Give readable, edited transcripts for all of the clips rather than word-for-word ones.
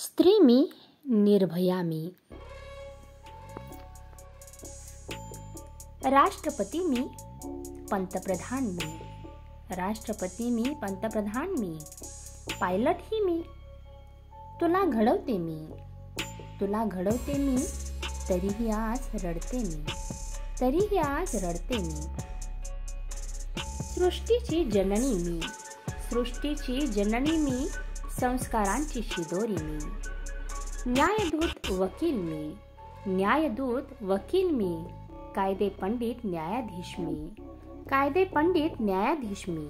स्त्री मी, निर्भया मी. राष्ट्रपती मी, पंतप्रधान मी. राष्ट्रपती मी, पंतप्रधान मी. पायलट ही मी. तुला घडवते मी. तुला घडवते मी. तरीही आज रडते मी. तरीही आज रडते मी. सृष्टीची जननी मी. सृष्टीची जननी मी. संस्कारांची शिदोरी मी. न्यायदूत वकील मी. न्यायदूत वकील मी. कायदे पंडित न्यायाधीश मी. कायदे पंडित न्यायाधीश मी.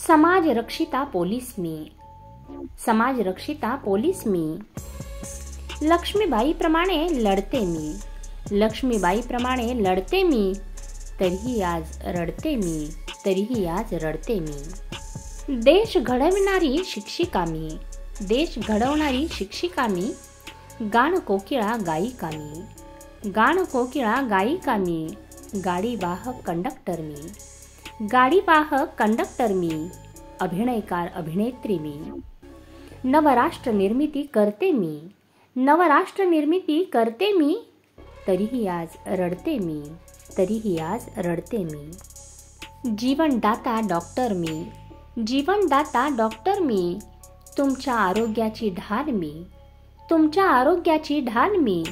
समाज रक्षिता पोलीस मी. समाज रक्षिता पोलीस मी. लक्ष्मीबाई प्रमाणे लढते मी. लक्ष्मीबाई प्रमाणे लढते मी. तरीही आज रडते मी. तरीही आज रडते मी. देश घडविणारी शिक्षिका मी. देश घडवणारी शिक्षिका मी. गाण कोकिळा गायिका मी. गाण कोकिळा गायिका मी. गाडी वाहक कंडक्टर मी. गाडी वाहक कंडक्टर मी. अभिनयकार अभिनेत्री मी. नवराष्ट्र निर्मिती करते मी. नवराष्ट्र निर्मिती करते मी. तरीही आज रडते मी. तरीही आज रडते मी. जीवनदाता डॉक्टर मी. जीवनदाता डॉक्टर मी. तुमच्या आरोग्याची ढाल मी. तुमच्या आरोग्याची ढाल मी.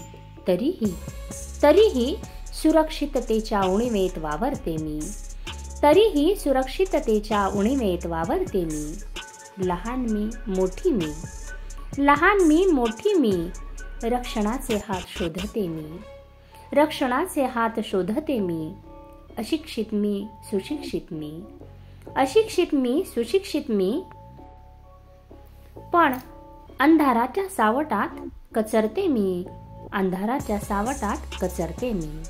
तरीही सुरक्षिततेच्या उणीवेत वावरते मी. तरीही सुरक्षिततेच्या उणीवेत वावरते मी. लहान मी मोठी मी. लहान मी मोठी मी. रक्षणाचे हात शोधते मी. रक्षणाचे हात शोधते मी. अशिक्षित मी सुशिक्षित मी. अशिक्षित मी सुशिक्षित मी. पण अंधाराच्या सावटात कचरते मी. अंधाराच्या सावटात कचरते मी.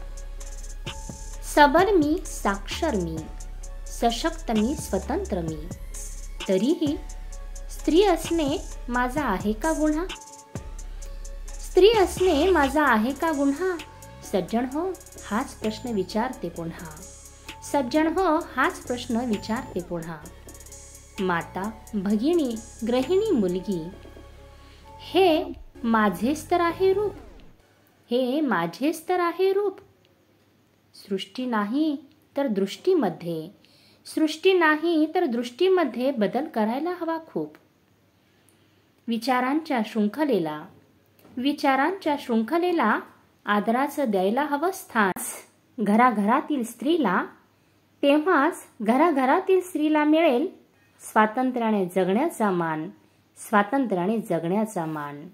सबल मी साक्षर मी. सशक्त मी स्वतंत्र मी. तरीही स्त्री असणे माझा आहे का गुन्हा? स्त्री असणे माझा आहे का गुन्हा? सज्जन हो हाच प्रश्न विचारते पुन्हा. सज्जन हो हाच प्रश्न विचारते पुन्हा. माता भगिनी गृहिणी मुलगी, हे माझेच तर आहे रूप. हे माझेच तर आहे रूप. सृष्टी नाही तर दृष्टीमध्ये. सृष्टी नाही तर दृष्टीमध्ये बदल करायला हवा खूप. विचारांच्या शृंखलेला आदराचं द्यायला हवं स्थान. घराघरातील स्त्रीला, तेव्हाच घराघरातील स्त्रीला मिळेल स्वातंत्र्याने जगण्याचा मान. स्वातंत्र्याने जगण्याचा मान.